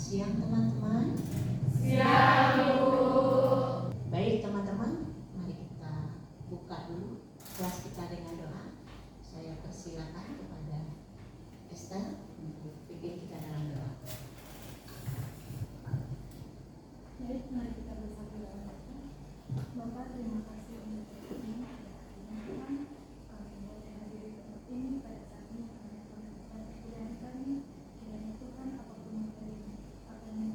siang teman-teman. Siang, Bu. Baik teman-teman, mari kita buka dulu kelas kita dengan doa. Saya persilakan kepada Esther untuk pimpin kita dalam doa. Baik, mari kita bersama doa. Bapak, terima kasih untuk hari ini. Tuhan, kami boleh hadir di tempat ini pada saat ini kami akan melakukan kebudayaan kami. Kiranya Tuhan, apapun yang akan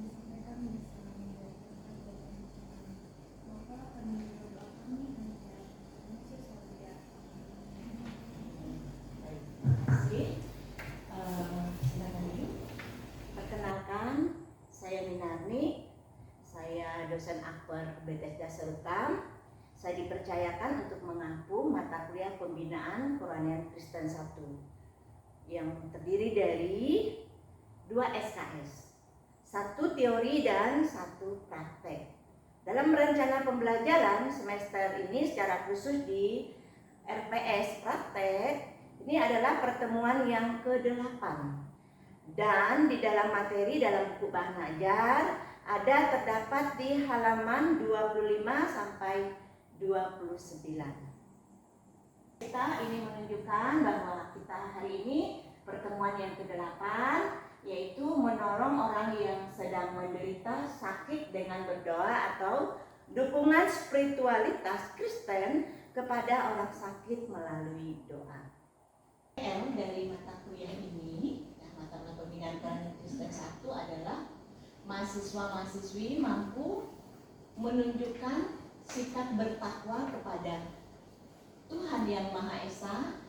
disampaikan bisa menjadi berkat bagi kami. Bapak, kami berdoa kami dan Yesus Maria. Baik, terima kasih. Silakan dulu. Perkenalkan, saya Minarni. Saya dosen akper Bethesda Serukam. Saya dipercayakan untuk mengampu mata kuliah pembinaan Kerohanian Kristen 1 yang terdiri dari 2 SKS, 1 teori dan 1 praktek. Dalam rencana pembelajaran semester ini secara khusus di RPS praktek, ini adalah pertemuan yang ke-8. Dan di dalam materi dalam buku bahan ajar ada terdapat di halaman 25 sampai 29. Kita ini menunjukkan bahwa kita hari ini pertemuan yang ke-8, yaitu menolong orang yang sedang menderita sakit dengan berdoa atau dukungan spiritualitas Kristen kepada orang sakit melalui doa. Dari mata kuliah ini, mata pembinaan Kerohanian Kristen 1 adalah mahasiswa-mahasiswi mampu menunjukkan sikap bertakwa kepada Tuhan yang Maha Esa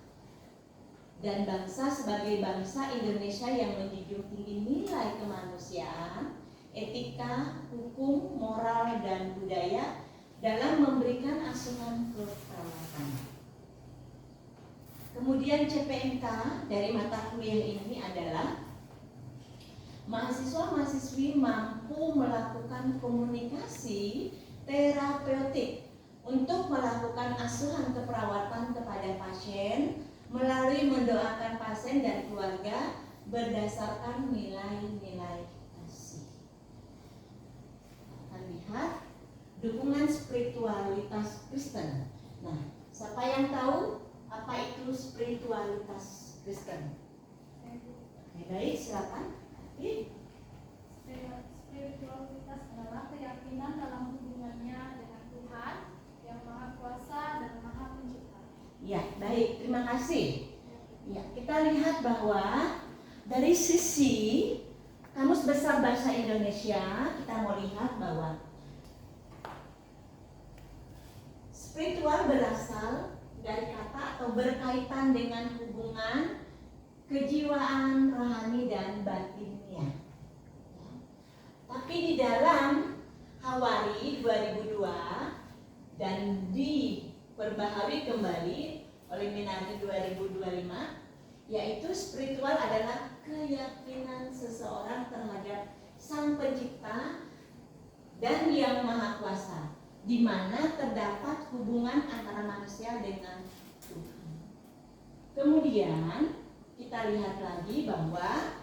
dan bangsa sebagai bangsa Indonesia yang menjunjung tinggi nilai kemanusiaan, etika, hukum, moral, dan budaya dalam memberikan asuhan keperawatan. Kemudian CPNK dari mata kuliah ini adalah mahasiswa-mahasiswi mampu melakukan komunikasi terapeutik untuk melakukan asuhan keperawatan kepada pasien melalui mendoakan pasien dan keluarga berdasarkan nilai-nilai kasih. Kita lihat dukungan spiritualitas Kristen. Nah, siapa yang tahu apa itu spiritualitas Kristen? Baik, silakan. Spiritualitas adalah keyakinan dalam hubungannya dengan Tuhan yang Maha Kuasa dan Maha Pencipta. Ya, baik, terima kasih. Ya, kita lihat bahwa dari sisi Kamus Besar Bahasa Indonesia, kita mau lihat bahwa spiritual berasal dari kata atau berkaitan dengan hubungan kejiwaan, rohani, dan batinnya. Tapi di dalam Hawari 2002 dan diperbaharui kembali oleh Minarni 2025, yaitu spiritual adalah keyakinan seseorang terhadap Sang Pencipta dan Yang Maha Kuasa, di mana terdapat hubungan antara manusia dengan Tuhan. Kemudian kita lihat lagi bahwa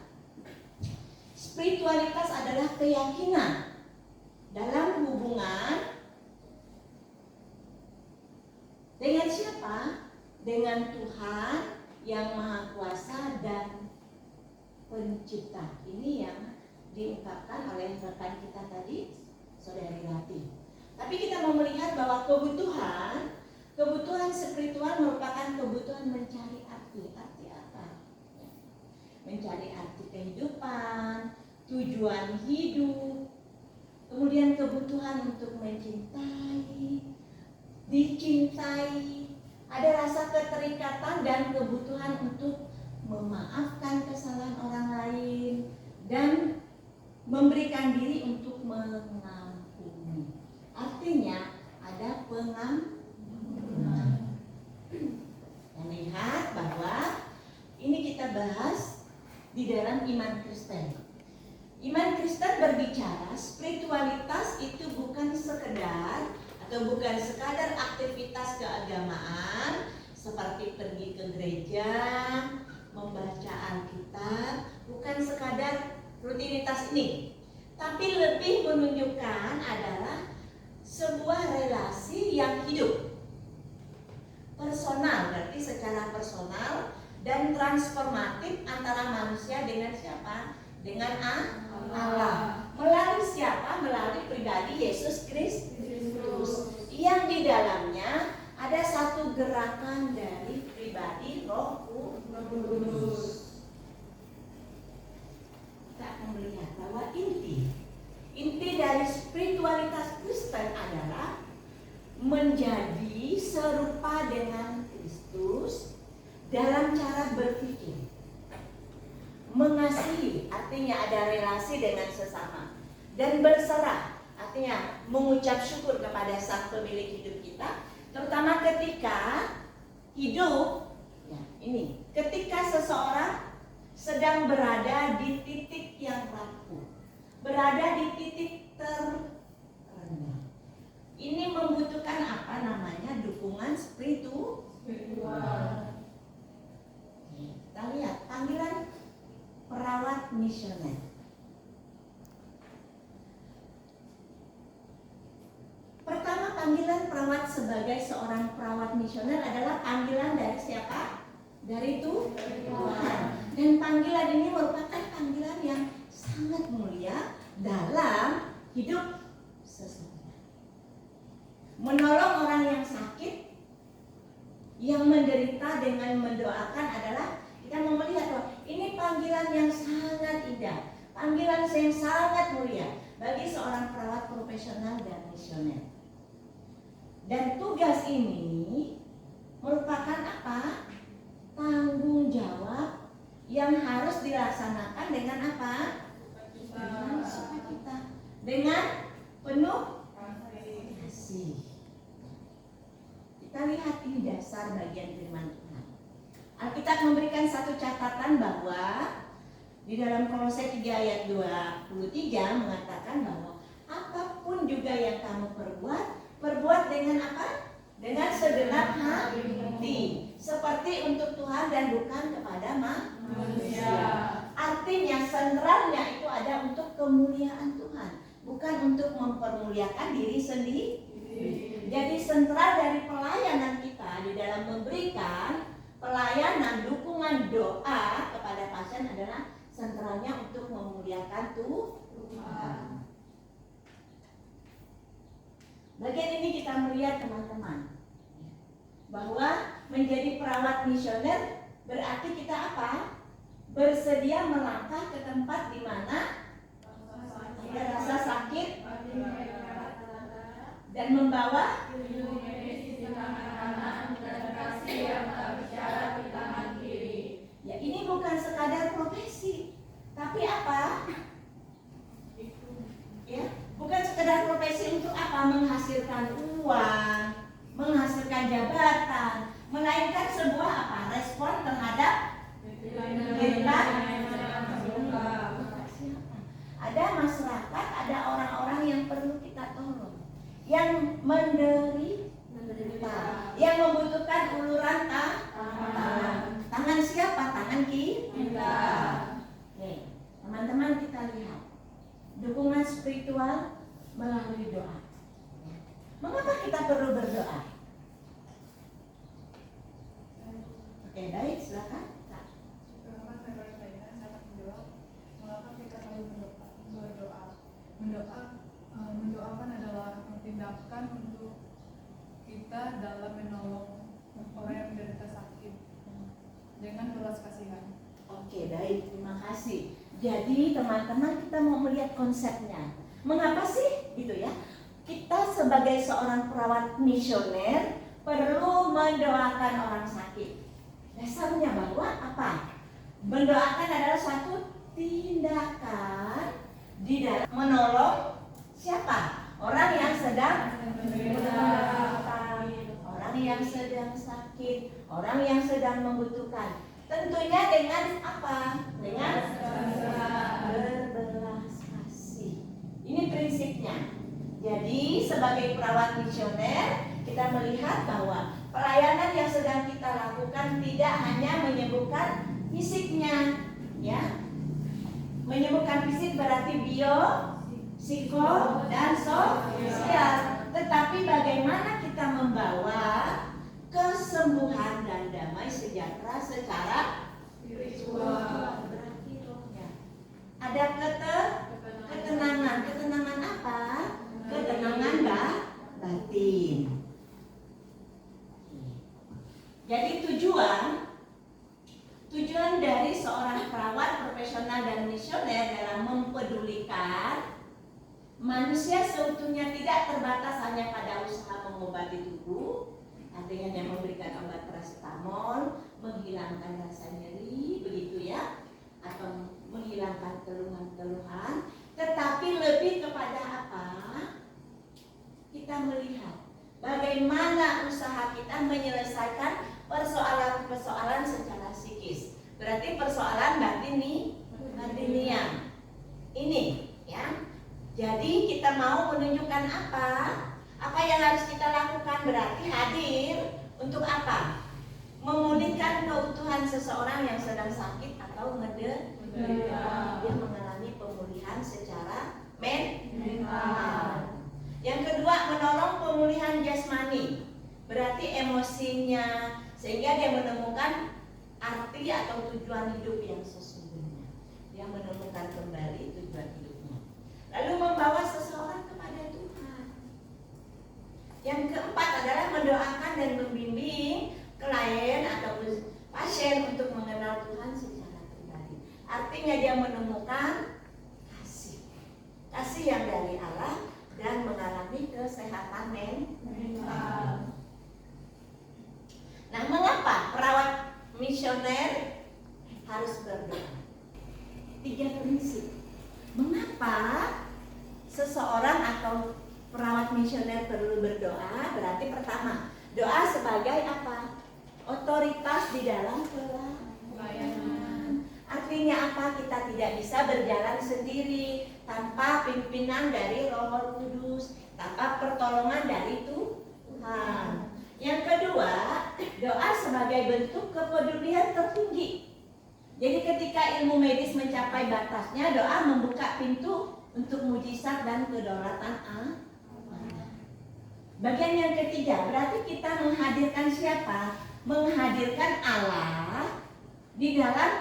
spiritualitas adalah keyakinan dalam hubungan dengan siapa? Dengan Tuhan yang Maha Kuasa dan Pencipta. Ini yang diungkapkan oleh rekan kita tadi, Saudari Rati. Tapi kita mau melihat bahwa kebutuhan spiritual merupakan kebutuhan mencari arti. Arti apa? Mencari arti kehidupan, tujuan hidup, kemudian kebutuhan untuk mencintai, dicintai, ada rasa keterikatan dan kebutuhan untuk memaafkan kesalahan orang lain dan memberikan diri untuk mengampuni. Artinya ada pengampunan. Dan lihat bahwa ini kita bahas di dalam iman Kristen. Iman Kristen berbicara spiritualitas itu bukan sekedar atau bukan sekadar aktivitas keagamaan seperti pergi ke gereja, membaca Alkitab, bukan sekadar rutinitas ini. tapi lebih menunjukkan adalah sebuah relasi yang hidup. Personal, berarti secara personal dan transformatif antara manusia dengan siapa? Dengan Allah. Melalui siapa? Melalui pribadi Yesus Kristus. Yang di dalamnya ada satu gerakan dari pribadi Roh Kudus. Kita akan melihat bahwa inti dari spiritualitas Kristen adalah menjadi serupa dengan Kristus dalam cara berpikir. Mengasihi artinya ada relasi dengan sesama, dan berserah artinya mengucap syukur kepada Sang Pemilik hidup kita, terutama ketika hidup ya, ini ketika seseorang sedang berada di titik yang rapuh, berada di titik terendah. Ini membutuhkan apa namanya? Dukungan spiritual. Kita lihat panggilan perawat misioner. Pertama, panggilan perawat sebagai seorang perawat misioner adalah panggilan dari siapa? Dari Tuhan. Dan panggilan ini merupakan panggilan yang sangat mulia dalam hidup seseorang. Menolong orang yang sakit, yang menderita dengan mendoakan adalah kita mau melihat bahwa ini panggilan yang sangat indah, panggilan yang sangat mulia bagi seorang perawat profesional dan misioner. Dan tugas ini merupakan apa? Tanggung jawab yang harus dilaksanakan dengan apa? Dengan sukacita, dengan penuh kasih. Kita lihat ini dasar bagian firman Tuhan. Alkitab memberikan satu catatan bahwa di dalam Kolose 3 ayat 23 mengatakan bahwa apapun juga yang kamu perbuat dengan apa? Dengan segenap hati, seperti untuk Tuhan dan bukan kepada manusia. Artinya sentralnya itu ada untuk kemuliaan Tuhan, bukan untuk mempermuliakan diri sendiri. Jadi sentral dari pelayanan kita di dalam memberikan pelayanan dukungan doa kepada pasien adalah sentralnya untuk memuliakan Tuhan. Bagian ini kita melihat teman-teman bahwa menjadi perawat misioner berarti kita apa? Bersedia melangkah ke tempat di mana ada rasa sakit dan membawa ya, ini bukan sekadar profesi, tapi apa? Ya, bukan sekedar profesi untuk apa? Menghasilkan uang, menghasilkan jabatan, melainkan sebuah apa? Respon terhadap derita. Ada masyarakat, ada orang-orang yang perlu kita tolong, yang menderita, yang membutuhkan uluran tangan. Tangan siapa? Tangan kita. Oke, teman-teman, kita lihat dukungan spiritual melalui doa. Mengapa kita perlu berdoa? Oke, baik, silakan. Mengapa kita perlu berdoa? Mendoakan adalah tindakan untuk kita dalam menolong orang yang menderita sakit dengan belas kasihan. Oke, baik, terima kasih. Jadi teman-teman, kita mau melihat konsepnya. Mengapa sih gitu ya? Kita sebagai seorang perawat misioner perlu mendoakan orang sakit. Dasarnya bahwa apa? Mendoakan adalah suatu tindakan di dalam menolong siapa? Orang yang sedang menderita, orang yang sedang sakit, orang yang sedang membutuhkan. Tentunya dengan apa? Dengan berbelas kasih. Ini prinsipnya. Jadi sebagai perawat misioner kita melihat bahwa pelayanan yang sedang kita lakukan tidak hanya menyembuhkan fisiknya, ya. Menyembuhkan fisik berarti psiko, dan sosial. Tetapi bagaimana kita membawa kesembuhan dan damai sejahtera secara Spiritual. berarti rohnya. Ada ketenangan. Ketenangan apa? Ketenangan batin. Jadi tujuan dari seorang perawat profesional dan misioner dalam mempedulikan manusia seutuhnya, tidak terbatas hanya pada usaha mengobati tubuh, artinya yang memberikan obat paracetamol, menghilangkan rasa nyeri, begitu ya, atau menghilangkan keluhan-keluhan, tetapi lebih kepada apa? Kita melihat bagaimana usaha kita menyelesaikan persoalan-persoalan secara psikis. Berarti persoalan batiniah. Ini ya. Jadi kita mau menunjukkan apa? Apa yang harus kita lakukan? Berarti hadir untuk apa? Memulihkan keutuhan seseorang yang sedang sakit atau menderita. Dia mengalami pemulihan secara mental. Yang kedua, menolong pemulihan jasmani. Berarti emosinya, sehingga dia menemukan arti atau tujuan hidup yang sesungguhnya. Dia menemukan kembali tujuan hidupnya. Lalu membawa seseorang kepada Tuhan. Yang keempat adalah mendoakan dan membimbing klien atau pasien untuk mengenal Tuhan secara pribadi. Artinya dia menemukan kasih yang dari Allah dan mengalami kesehatan mental. Nah, mengapa perawat misioner harus berdoa? 3 prinsip. Mengapa seseorang atau perawat misioner perlu berdoa? Berarti pertama, doa sebagai apa? Otoritas di dalam pelayanan. Artinya apa? Kita tidak bisa berjalan sendiri tanpa pimpinan dari Roh Kudus, tanpa pertolongan dari Tuhan. Yang kedua, doa sebagai bentuk kepedulian tertinggi. Jadi ketika ilmu medis mencapai batasnya, doa membuka pintu untuk mujizat dan kedaulatan Allah. Bagian yang ketiga, berarti kita menghadirkan siapa? Menghadirkan Allah di dalam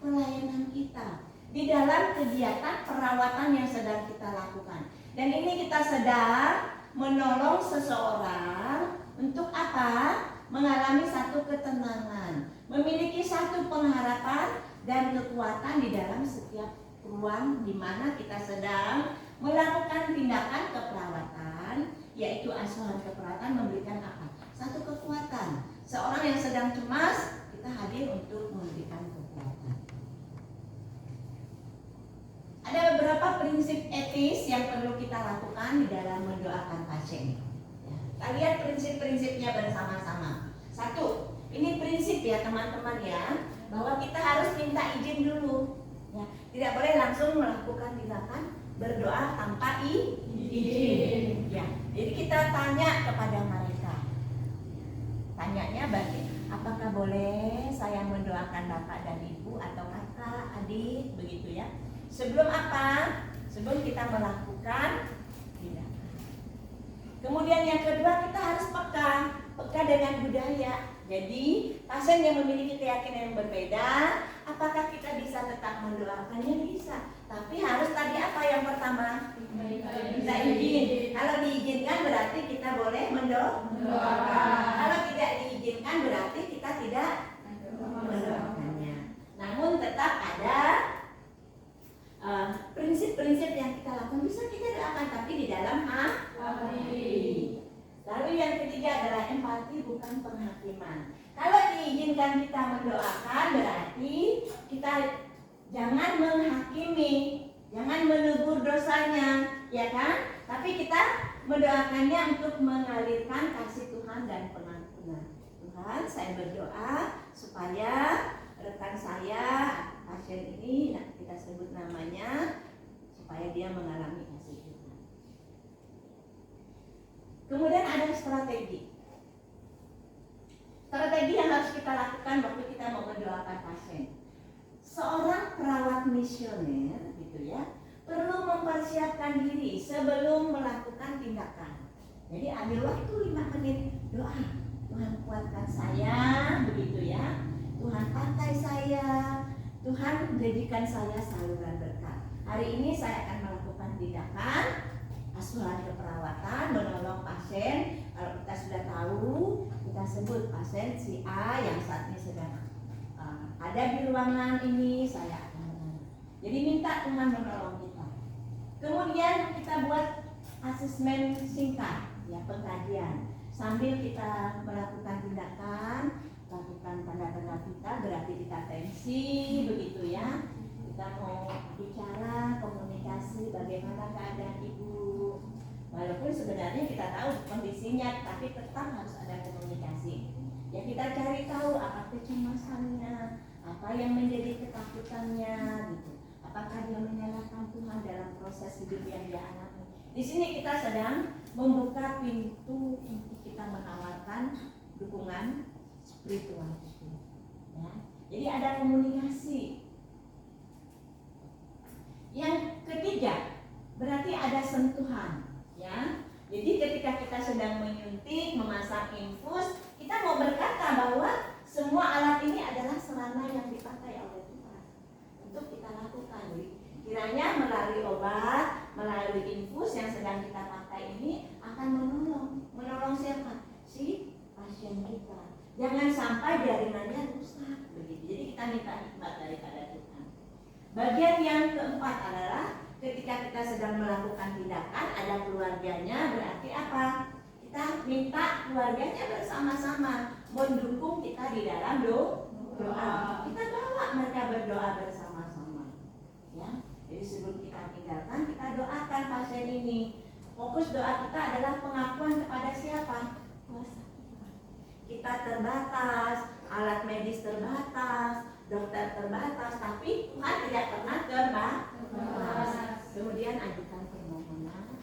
pelayanan kita, di dalam kegiatan perawatan yang sedang kita lakukan. Dan ini kita sedang menolong seseorang untuk apa? Mengalami satu ketenangan, memiliki satu pengharapan dan kekuatan di dalam setiap ruang di mana kita sedang melakukan tindakan keperawatan, yaitu asuhan keperawatan memberikan apa? Satu kekuatan. Seorang yang sedang cemas, kita hadir untuk memberikan kekuatan. Ada beberapa prinsip etis yang perlu kita lakukan di dalam mendoakan pasien. Kita lihat prinsip-prinsipnya bersama-sama. 1, ini prinsip ya teman-teman ya, bahwa kita harus minta izin dulu. Ya, tidak boleh langsung melakukan tindakan berdoa tanpa izin. Ya, jadi kita tanya kepada mereka. Tanyanya apakah boleh saya mendoakan bapak dan ibu atau kakak, adik, begitu ya. Sebelum apa? Sebelum kita melakukan tindakan. Kemudian yang kedua, kita harus peka dengan budaya. Jadi pasien yang memiliki keyakinan yang berbeda, apakah kita bisa tetap mendoakannya? Bisa. Tapi harus tadi apa yang pertama? Minta izin. Kalau diizinkan berarti kita boleh mendoakan. Kalau tidak diizinkan berarti kita tidak mendoakannya. Namun tetap ada prinsip-prinsip yang kita lakukan. Bisa kita doakan tapi di dalam hati. Lalu yang ketiga adalah empati, bukan penghakiman. Kalau diizinkan kita mendoakan berarti kita jangan menghakimi, jangan menegur dosanya, ya kan? Tapi kita mendoakannya untuk mengalirkan kasih Tuhan dan pengampunan. Tuhan, saya berdoa supaya rekan saya, pasien ini, kita sebut namanya, supaya dia mengalami kasih Tuhan. Kemudian ada strategi. Strategi yang harus kita lakukan waktu kita mau mendoakan pasien. Seorang perawat misioner, gitu ya, perlu mempersiapkan diri sebelum melakukan tindakan. Jadi ambil waktu 5 menit doa. Tuhan kuatkan saya, begitu ya. Tuhan pakai saya, Tuhan jadikan saya saluran berkat. Hari ini saya akan melakukan tindakan asuhan keperawatan, menolong pasien. Kalau kita sudah tahu, kita sebut pasien si A yang saat ini sedang ada di ruangan ini, saya akan menolong. Jadi minta Tuhan menolong kita. Kemudian kita buat asesmen singkat, ya, pengkajian. Sambil kita melakukan tindakan, lakukan tanda-tanda kita, berarti kita tensi, begitu ya. Kita mau bicara, komunikasi, bagaimana keadaan ibu. Walaupun sebenarnya kita tahu kondisinya, tapi tetap harus ada komunikasi. Ya, kita cari tahu apa kecemasannya, apa yang menjadi ketakutannya, gitu. Apakah dia menyalahkan Tuhan dalam proses hidup yang dia alami. Di sini kita sedang membuka pintu untuk kita menawarkan dukungan spiritual. Ya. Jadi ada komunikasi. Yang ketiga, berarti ada sentuhan, ya. Jadi ketika kita sedang menyuntik, memasang infus, kita mau berkata bahwa semua alat ini adalah sarana yang dipakai oleh Tuhan untuk kita lakukan. Jadi, kiranya melalui obat, melalui infus yang sedang kita pakai ini akan menolong siapa? Si pasien kita. Jangan sampai jaringannya rusak, begitu. Jadi kita minta hikmat daripada Tuhan. Bagian yang keempat adalah ketika kita sedang melakukan tindakan, ada keluarganya, berarti apa? Kita minta keluarganya bersama-sama mendukung kita di dalam doa. Kita bawa mereka berdoa bersama-sama, ya. Jadi sebelum kita tinggalkan, kita doakan pasien ini. Fokus doa kita adalah pengakuan kepada siapa? Kuasa Tuhan. Kita terbatas, alat medis terbatas, dokter terbatas, tapi Tuhan tidak pernah terbatas. Kemudian ajukan permohonan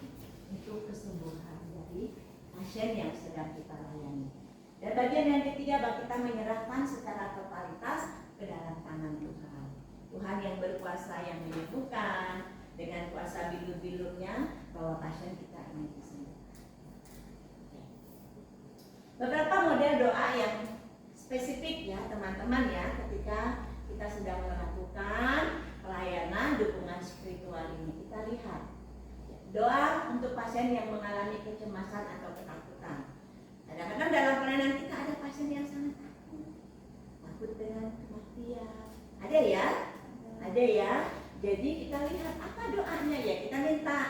untuk kesembuhan dari pasien yang sedang kita layani. Dan bagian yang ketiga, bahwa kita menyerahkan secara totalitas ke dalam tangan Tuhan. Tuhan yang berkuasa, yang menyembuhkan, dengan kuasa bilur-bilurnya bahwa pasien kita ini disembuhkan. Beberapa model doa yang spesifik ya teman-teman ya, ketika kita sedang melakukan pelayanan dukungan spiritual ini. Kita lihat doa untuk pasien yang mengalami kecemasan atau ketakutan. Kadang-kadang dalam pelayanan kita ada pasien yang sangat takut dengan kematian. Ada ya? Ada ya? Jadi kita lihat apa doanya ya, kita minta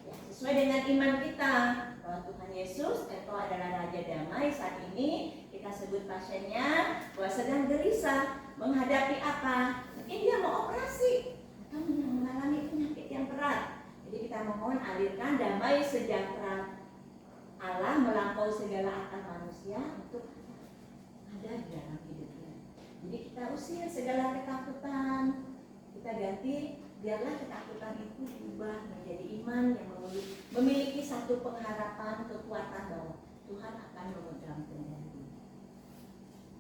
ya, sesuai dengan iman kita bahwa Tuhan Yesus itu adalah Raja Damai. Saat ini kita sebut pasiennya bahwa sedang gelisah menghadapi apa? Mungkin dia mau operasi atau mengalami penyakit yang berat. Jadi kita mohon alirkan damai sejahtera Allah melampaui segala akal manusia untuk ada di dalam hidupnya. Jadi kita usir segala ketakutan, kita ganti, biarlah ketakutan itu diubah menjadi iman yang memiliki satu pengharapan, kekuatan bahwa Tuhan akan memegang kendali.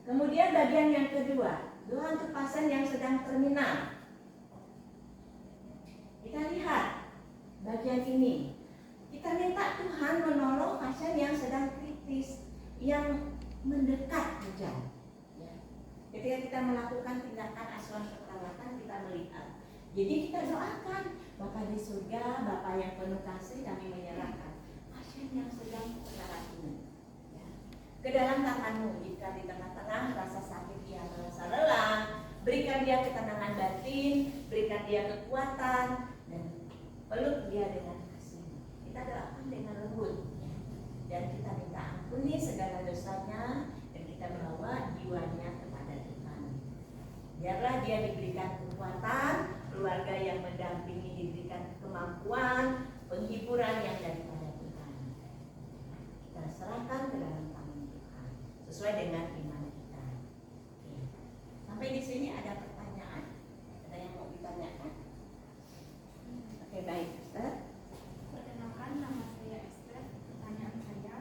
Kemudian bagian yang kedua, doa untuk pasien yang sedang terminal. Kita lihat bagian ini. Kita minta Tuhan menolong pasien yang sedang kritis, yang mendekat hujan. Ya. Ketika kita melakukan tindakan asuhan keperawatan, kita melihat. Jadi kita doakan, Bapa di surga, Bapa yang penuh kasih, kami menyerahkan pasien yang sedang sekarang ini ya, ke dalam tangan-Mu. Jika di tengah-tengah rasa sakit dia merasa lelah, berikan dia ketenangan batin, berikan dia kekuatan, dan peluk dia dengan kasih. Kita doakan dengan lembut ya. Dan kita minta ampuni segala dosanya, dan kita bawa jiwanya kepada Tuhan. Biarlah dia diberikan kekuatan, keluarga yang mendampingi diberikan kemampuan, penghiburan yang daripada Tuhan. Kita serahkan ke dalam tangan Tuhan sesuai dengan iman kita. Oke. Sampai di sini ada pertanyaan? Ada yang mau ditanyakan? Oke, baik, Esther. Perkenalkan, nama saya Esther. Pertanyaan saya,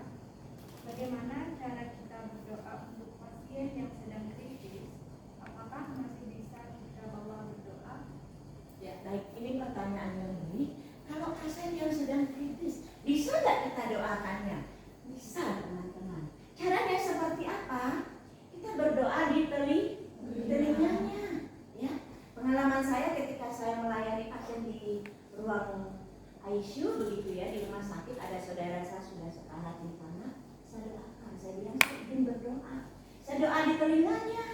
bagaimana cara kita berdoa untuk pasien yang sedang kritis? Apakah masih bisa kita bawa berdoa? Ya, baik. Ini pertanyaan yang baik. doakannya? Bisa teman-teman. Caranya seperti apa? Kita berdoa di telinganya. Ya. Pengalaman saya ketika saya melayani pasien di ruang ICU begitu ya, di rumah sakit, ada saudara saya sudah sekarat di sana. Saya doakan, saya bilang saya ingin berdoa. Saya doa di telinganya.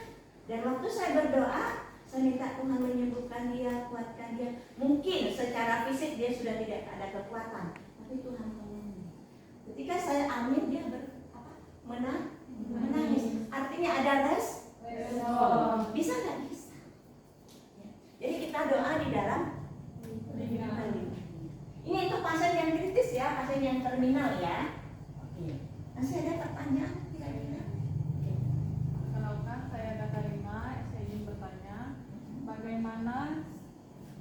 Dan waktu saya berdoa, saya minta Tuhan menyembuhkan dia, kuatkan dia. Mungkin secara fisik dia sudah tidak ada kekuatan, tapi Tuhan tolong. Ketika saya amin, dia menangis. Artinya ada respon. Bisa nggak? Bisa. Ya. Jadi kita doa di dalam telinganya. Ini untuk pasien yang kritis ya, pasien yang terminal ya. Oke. Masih ada pertanyaan kira-kira? Kenalkan, saya Katarina. Saya ingin bertanya, bagaimana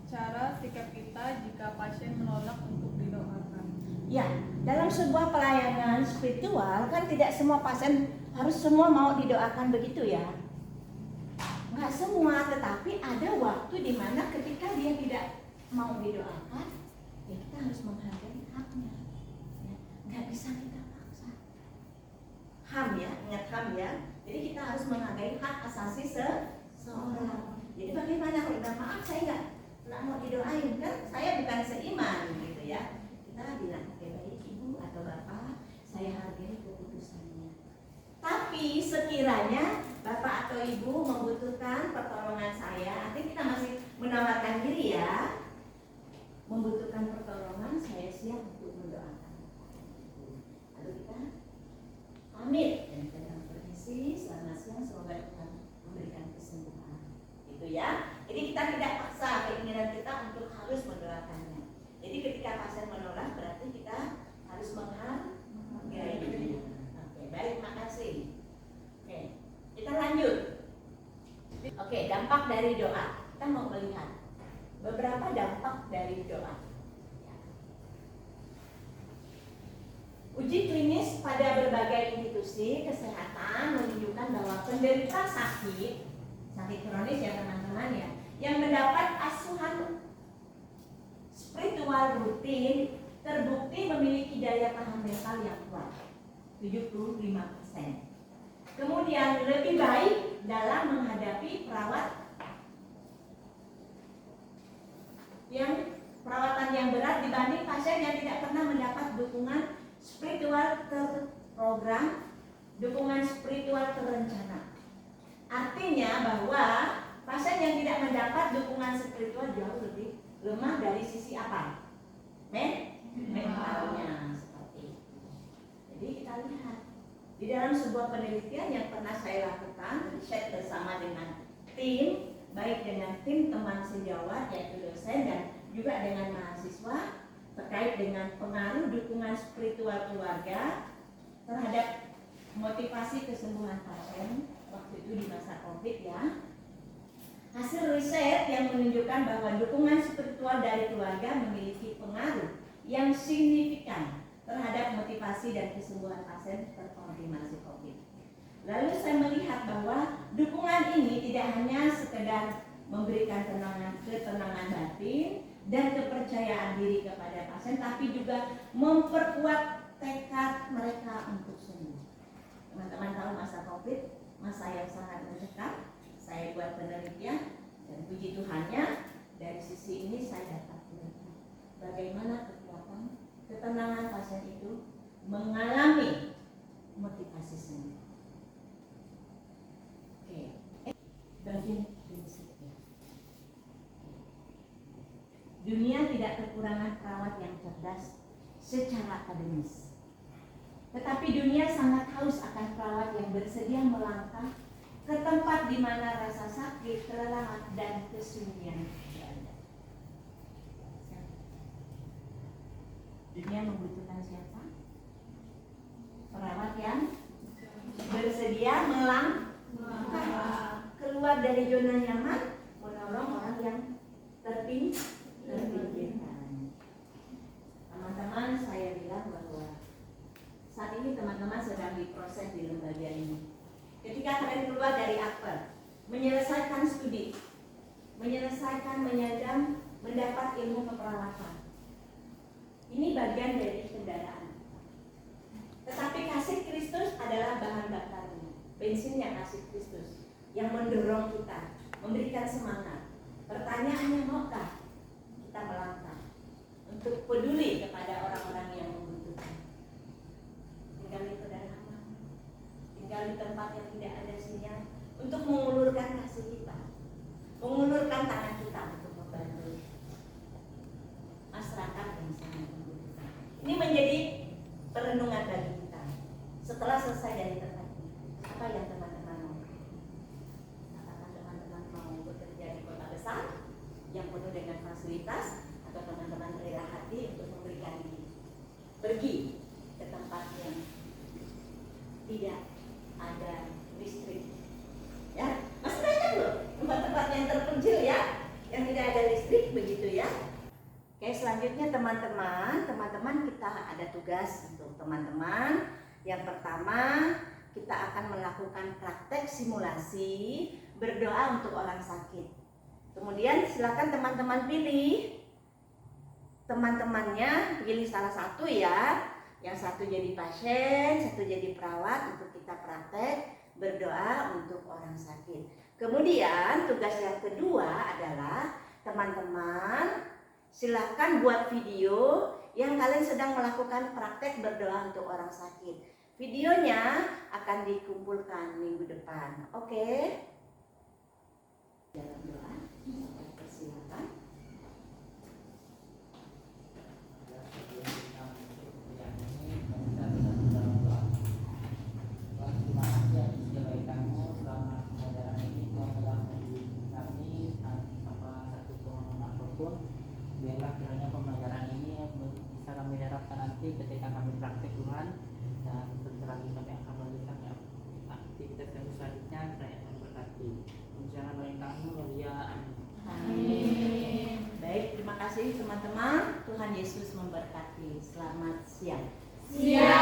cara sikap kita jika pasien menolak untuk didoakan? Ya, dalam sebuah pelayanan spiritual kan tidak semua pasien harus semua mau didoakan begitu ya. Nggak semua, tetapi ada waktu di mana ketika dia tidak mau didoakan, ya kita harus menghargai haknya. Ya, nggak bisa kita paksa. HAM ya, ingat HAM ya. Jadi kita harus menghargai hak asasi seseorang. Jadi bagaimana kalau udah maaf saya nggak mau didoain, kan saya bukan seiman gitu ya. Kita bilang, oke baik ibu atau bapak, saya hargai keputusannya. Tapi sekiranya bapak atau ibu membutuhkan pertolongan saya, artinya kita masih menawarkan diri ya, membutuhkan pertolongan, saya siap untuk mendoakan. Lalu kita pamit dan kita bermisi, selamat siang, semoga Tuhan memberikan kesembuhan. Gitu ya. Jadi kita tidak paksa keinginan kita untuk harus mendoakannya. Jadi ketika pasien menolak berarti kita harus menghargai. Oke, baik, makasih. Oke, kita lanjut. Oke, dampak dari doa. Kita mau melihat beberapa dampak dari doa. Uji klinis pada berbagai institusi kesehatan menunjukkan bahwa penderita sakit kronis ya teman-teman ya, yang mendapat asuhan spiritual rutin terbukti memiliki daya tahan mental yang kuat, 75%. Kemudian lebih baik dalam menghadapi perawatan yang berat dibanding pasien yang tidak pernah mendapat dukungan spiritual terprogram, dukungan spiritual terencana. Artinya bahwa pasien yang tidak mendapat dukungan spiritual jauh lebih lemah dari sisi apa? Mentalnya seperti itu. Jadi kita lihat di dalam sebuah penelitian yang pernah saya lakukan, riset bersama dengan tim, baik dengan tim teman sejawat yaitu dosen dan juga dengan mahasiswa terkait dengan pengaruh dukungan spiritual keluarga terhadap motivasi kesembuhan pasien waktu itu di masa COVID ya. Hasil riset yang menunjukkan bahwa dukungan spiritual dari keluarga memiliki pengaruh yang signifikan terhadap motivasi dan kesembuhan pasien terkonfirmasi COVID. Lalu saya melihat bahwa dukungan ini tidak hanya sekedar memberikan ketenangan batin dan kepercayaan diri kepada pasien, tapi juga memperkuat tekad mereka untuk sembuh. Teman-teman tahu masa COVID, masa yang sangat mencekam. Saya buat penelitian dan puji Tuhannya dari sisi ini saya dapat melihat bagaimana kekuatan ketenangan pasien itu mengalami motivasi sembuh. Oke, bagian prinsipnya. Dunia tidak kekurangan perawat yang cerdas secara akademis. Tetapi dunia sangat haus akan perawat yang bersedia melangkah ke tempat di mana rasa sakit, kelelahan, dan kesunyian berada. Dunia membutuhkan siapa? Perawat yang bersedia melangkah keluar dari zona nyaman, menolong orang yang terpinggirkan. Teman-teman, saya bilang bahwa saat ini teman-teman sedang diproses di lembaga ini. Ketika kalian keluar dari akper, menyelesaikan studi, menyelesaikan menyadam, mendapat ilmu keperawatan. Ini bagian dari kendaraan. Tetapi kasih Kristus adalah bahan bakarnya, bensinnya kasih Kristus yang mendorong kita, memberikan semangat. Pertanyaannya, maukah kita melangkah untuk peduli kepada orang-orang yang membutuhkan? Tinggal di pedalaman, tinggal di tempat yang tidak ada sinyal, untuk mengulurkan kasih kita, mengulurkan tangan kita untuk membantu masyarakat yang sangat membutuhkan. Ini menjadi perenungan bagi kita. Setelah selesai dari tempat ini, apa yang teman-teman mau? Apakah teman-teman mau bekerja di kota besar yang penuh dengan fasilitas, atau teman-teman rela hati untuk memberikan diri, pergi ke tempat yang tidak ada listrik? Ya, masih banyak loh tempat-tempat yang terpencil ya, yang tidak ada listrik begitu ya. Oke, selanjutnya teman-teman kita ada tugas untuk teman-teman. Yang pertama, kita akan melakukan praktek simulasi berdoa untuk orang sakit. Kemudian silakan teman-teman pilih teman-temannya, pilih salah satu ya. Yang satu jadi pasien, satu jadi perawat, untuk kita praktek berdoa untuk orang sakit. Kemudian tugas yang kedua adalah teman-teman silakan buat video yang kalian sedang melakukan praktek berdoa untuk orang sakit. Videonya akan dikumpulkan minggu depan. Oke? Dalam doa, silakan. Biarlah kiranya pembelajaran ini bisa kami terapkan nanti ketika kami praktek Tuhan, dan setelah kami akan melanjutkan aktivitas yang selanjutnya. Kiranya Tuhan berkati. Jangan bagi kami mulia. Amin. Baik, terima kasih teman-teman. Tuhan Yesus memberkati. Selamat siang. Siang.